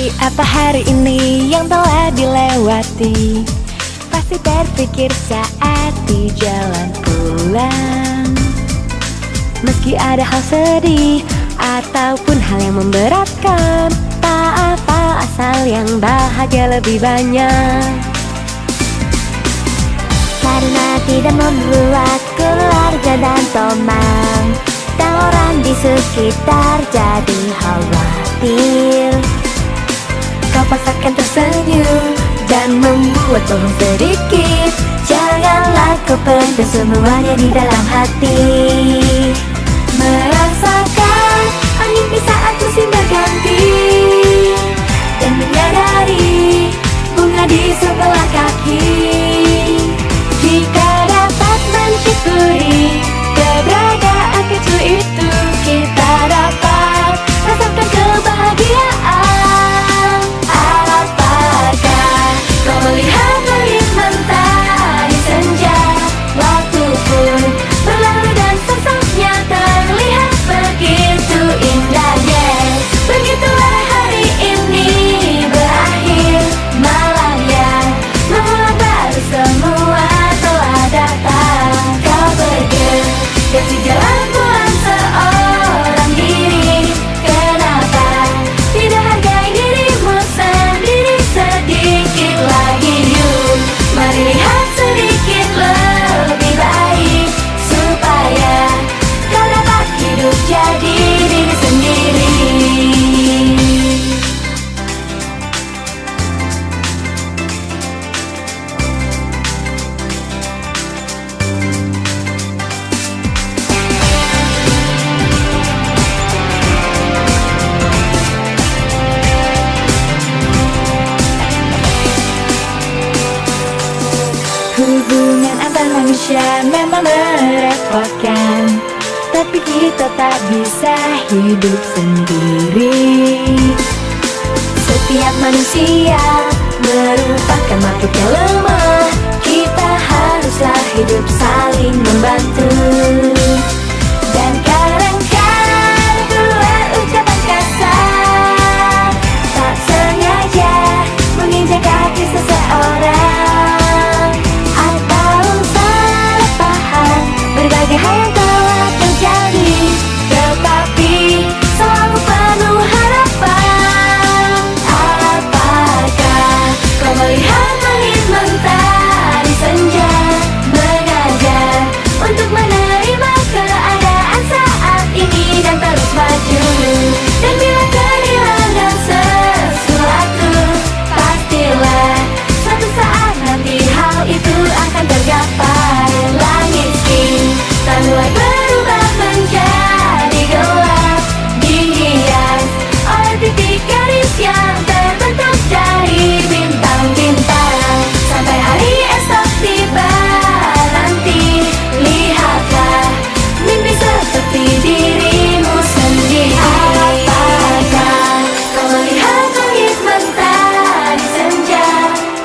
Seperti apa hari ini yang telah dilewati? Pasti terpikir saat di jalan pulang. Meski ada hal sedih ataupun hal yang memberatkan, tak apa asal yang bahagia lebih banyak. Karena tidak membuat keluarga dan teman dan orang di sekitar jadi khawatir. Kau paksakan tersenyum dan membuat bohong sedikit. Janganlah kau pendam semuanya di dalam hati. Merasakan angin di saat musim berganti, dan menyadari bunga di sebelah kaki. Jika dapat mensyukuri keberadaan kecil itu, kita dapat rasakan kebahagiaan. Apakah kau melihat langit mentari senja? Waktu pun berlalu dan sosoknya terlihat begitu indah. Yes, begitulah hari ini berakhir. Malam yang mengulang baru semua telah datang. Kau bergegas jalan pulang seorang diri. Kenapa tidak hargai dirimu sendiri sedikit lagi? Yuk, mari lihat sedikit lebih baik, supaya kau dapat hidup jadi diri sendiri. Hubungan antar manusia memang merepotkan, tapi kita tak bisa hidup sendiri. Setiap manusia merupakan makhluk yang lemah. Kita haruslah hidup saling membantu. Dan kadang-kadang keluar ucapan kasar, tak sengaja menginjak kaki seseorang, atau salah paham berbagai hal yang telah terjadi. Tetapi selalu penuh harapan. Apakah kau melihat langit mentari senja mengajar untuk menerima keadaan saat ini dan terus maju? Dan bila kehilangan sesuatu, pastilah suatu saat nanti hal itu akan tergapai. Langit kita mulai berubah menjadi gelap, dihias oleh titik garis yang terbentuk dari bintang-bintang. Sampai hari esok tiba nanti, lihatlah mimpi seperti dirimu sendiri. Apakah kau melihat langit mentari senja?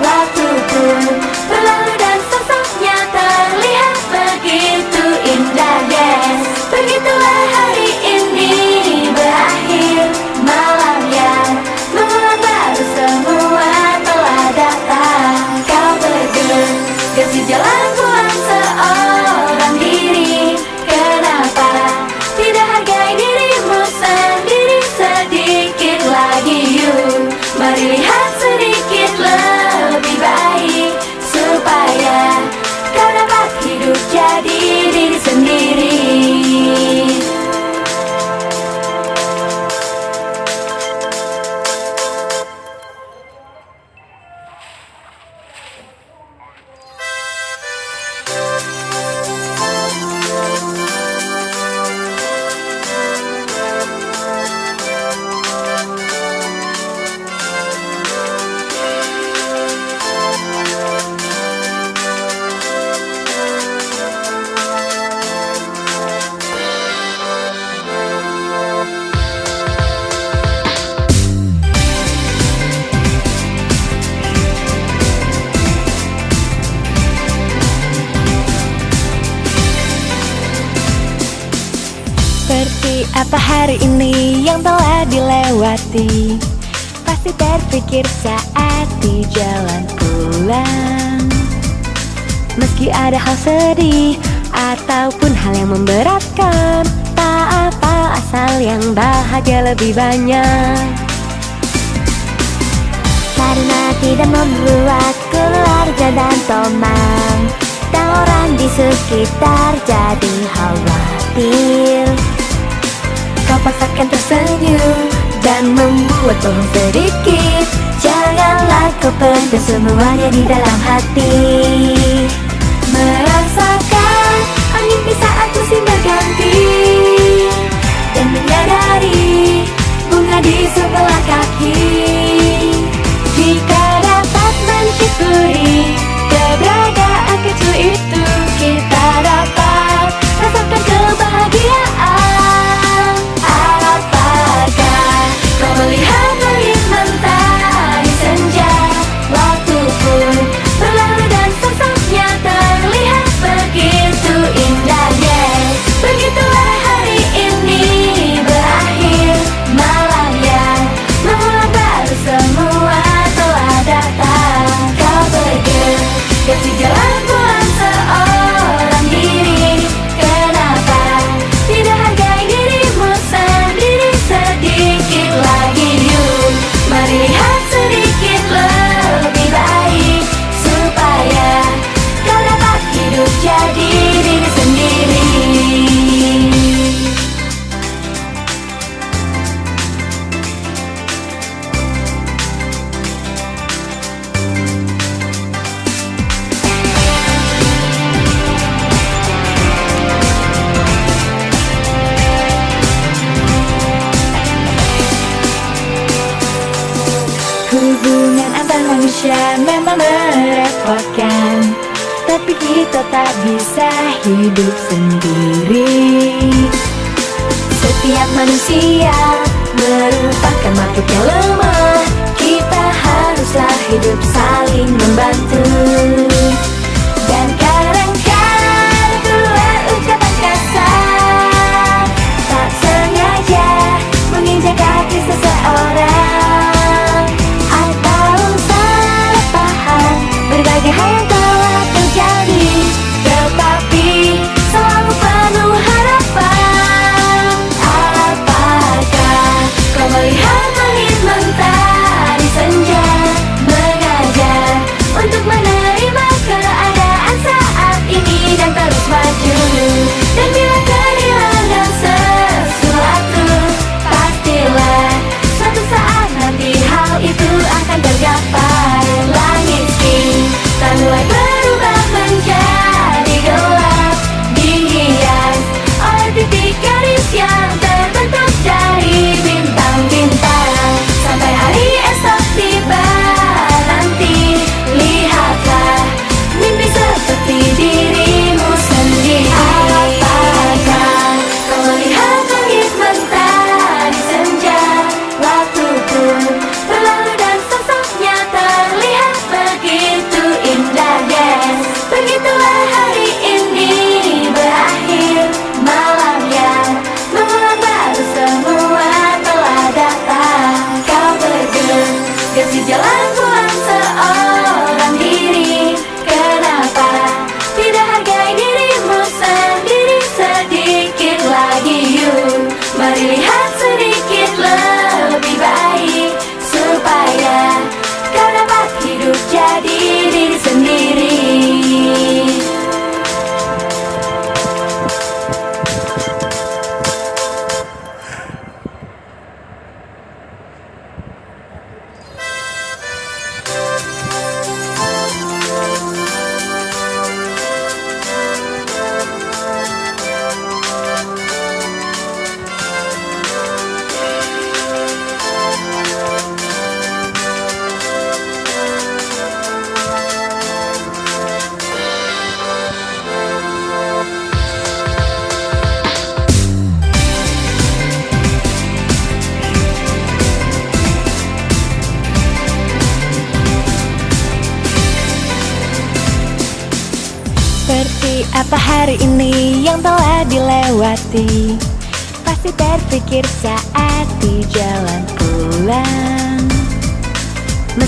Waktu pun berlalu dan sosoknya terlihat begitu indah. Yes, begitulah hari ini berakhir. Malam yang mengulang baru semua telah datang. Kau bergegas di jalan pulang seorang diri. Kenapa tidak hargai dirimu sendiri sedikit lagi? Yuk, mari lihat sedikit lebih baik, supaya kau dapat hidup jadi diri sendiri. Seperti apa hari ini yang telah dilewati? Pasti berpikir saat di jalan pulang. Meski ada hal sedih ataupun hal yang memberatkan, tak apa asal yang bahagia lebih banyak. Karena tidak membuat keluarga dan teman dan orang di sekitar jadi khawatir. Kau paksakan tersenyum dan membuat bohong sedikit. Janganlah kau pendam semuanya di dalam hati. Merasakan angin di saat musim berganti, dan menyadari bunga di sebelah kaki. Jika dapat mensyukuri keberadaan kecil itu, kita dapat rasakan kebahagiaan. Apakah kau melihat langit mentari senja? Waktu pun berlalu dan sosoknya terlihat begitu indah. Yes, begitulah hari ini berakhir. Malam yang mengulang baru semua telah datang. Kau bergegas di jalan pulang seorang diri. Kenapa tidak hargai dirimu sendiri sedikit lagi? Yuk, mari lihat sedikit lebih baik, supaya kau dapat hidup jadi diri sendiri. Hubungan antar manusia memang merepotkan, tapi kita tak bisa hidup sendiri. Setiap manusia merupakan makhluk yang lemah. Kita haruslah hidup saling membantu. Dan kadang-kadang keluar ucapan kasar, tak sengaja menginjak kaki seseorang, atau salah paham berbagai hal yang telah terjadi. Tetapi selalu penuh harapan. Apakah kau melihat langit mentari senja mengajar untuk menerima keadaan saat ini dan terus maju? Dan bila kehilangan sesuatu, pastilah suatu saat nanti hal itu akan tergapai. Langit kita mulai berubah menjadi gelap, dihias oleh titik garis yang terbentuk dari bintang-bintang. Sampai hari esok tiba nanti, lihatlah mimpi seperti dirimu sendiri. Apakah kau melihat langit mentari senja? Waktu pun berlalu dan sosoknya terlihat begitu indah. Yes, begitulah hari ini berakhir. Malam yang mengulang baru semua telah datang. Kau bergegas di jalan pulang seorang diri. Kenapa tidak hargai dirimu sendiri sedikit lagi? Yuk, mari lihat sedikit lebih baik, supaya kau dapat hidup jadi diri sendiri. Seperti apa hari ini yang telah dilewati? Pasti berpikir saat di jalan pulang.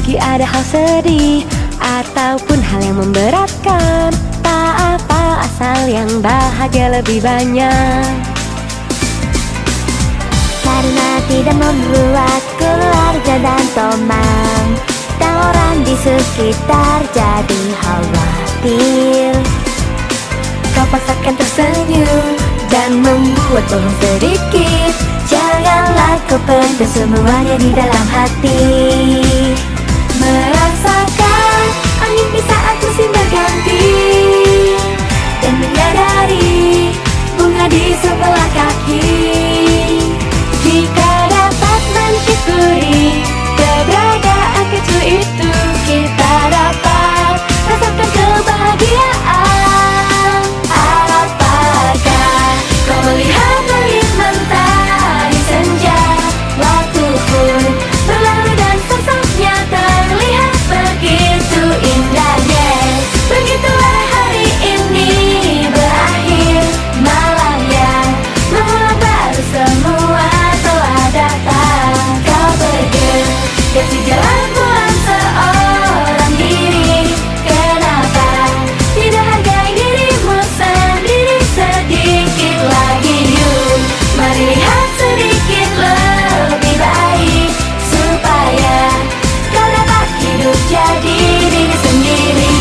Meski ada hal sedih ataupun hal yang memberatkan, tak apa asal yang bahagia lebih banyak. Karena tidak membuat keluarga dan teman dan orang di sekitar jadi khawatir. Kau paksakan tersenyum dan membuat bohong sedikit. Janganlah kau pendam semuanya di dalam hati. Merasakan angin di saat musim berganti, dan menyadari bunga di sebelah kaki. Jika dapat mensyukuri keberadaan kecil itu, kita dapat rasakan kebahagiaan. Apakah kau melihat langit mentari senja? Waktu pun berlalu dan sosoknya terlihat begitu indah. Yes, begitulah hari ini berakhir. Malam yang mengulang baru semua telah datang. Kau bergegas di jalan pulang seorang diri. Kenapa tidak hargai dirimu sendiri sedikit lagi? Yuk, mari lihat sedikit lebih baik, supaya kau dapat hidup jadi diri sendiri.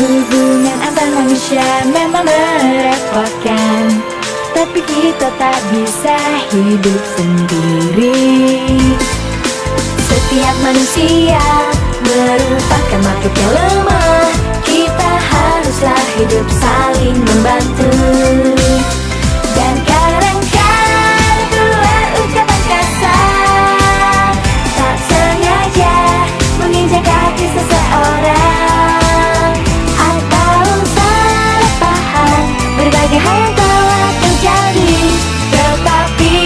Hubungan antar manusia memang merepotkan, tapi kita tak bisa hidup sendiri. Setiap manusia merupakan makhluk yang lemah. Kita haruslah hidup saling membantu. Dan kadang-kadang keluar ucapan kasar, tak sengaja menginjak kaki seseorang, atau salah paham berbagai hal yang telah terjadi, tetapi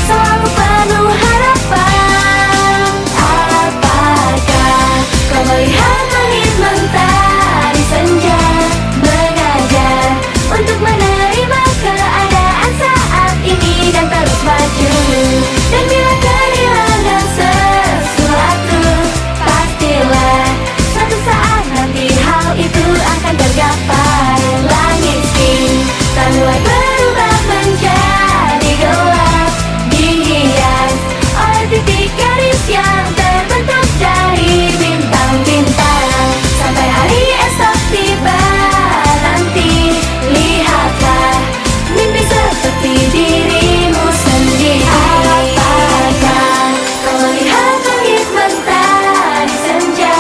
selalu penuh harapan. Apakah kau melihat langit mentari senja mengajar untuk menerima keadaan saat ini dan terus maju? Dan bila kehilangan sesuatu, pastilah suatu saat nanti hal itu akan tergapai. Langit kita mulai berubah menjadi gelap, dihias oleh titik garis yang terbentuk dari bintang-bintang. Sampai hari esok tiba nanti, lihatlah mimpi seperti dirimu sendiri. Apakah kau melihat langit mentari senja?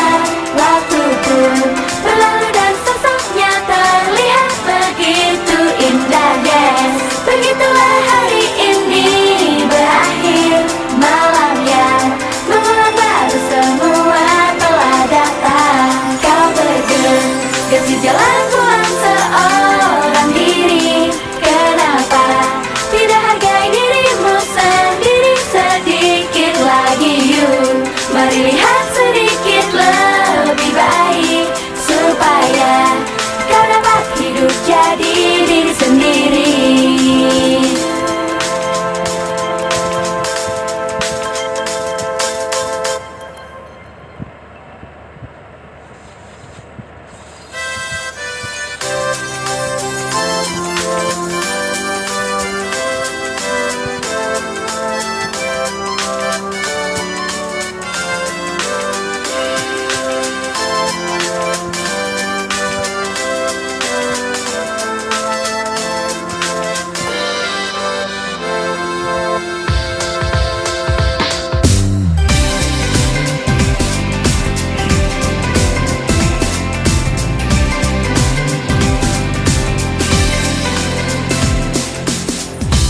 Waktu pun berlalu dan sosoknya terlihat begitu indah. Yes, begitulah hari ini berakhir. Malam yang mengulang baru semua telah datang. Kau bergegas di jalan pulang seorang diri. Kenapa tidak hargai dirimu sendiri sedikit lagi? Yuk, mari lihat sedikit lebih baik, supaya kau dapat hidup jadi diri sendiri.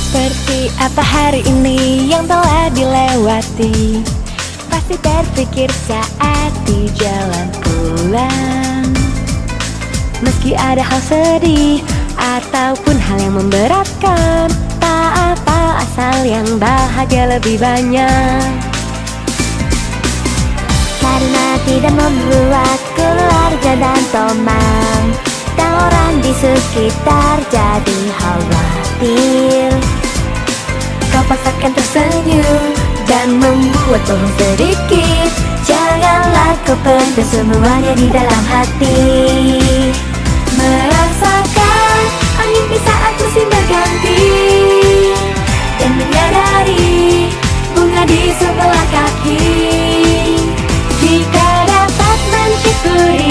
Seperti apa hari ini yang telah dilewati? Pasti terpikir saat di jalan pulang. Meski ada hal sedih ataupun hal yang memberatkan, tak masal yang bahagia lebih banyak. Karena tidak membuat keluarga dan teman dan orang di sekitar jadi khawatir. Kau paksakan tersenyum dan membuat bohong sedikit. Janganlah kau pendam semuanya di dalam hati. Merasakan angin di saat musim berganti dan menyadari bunga di sebelah kaki. Jika dapat mencuri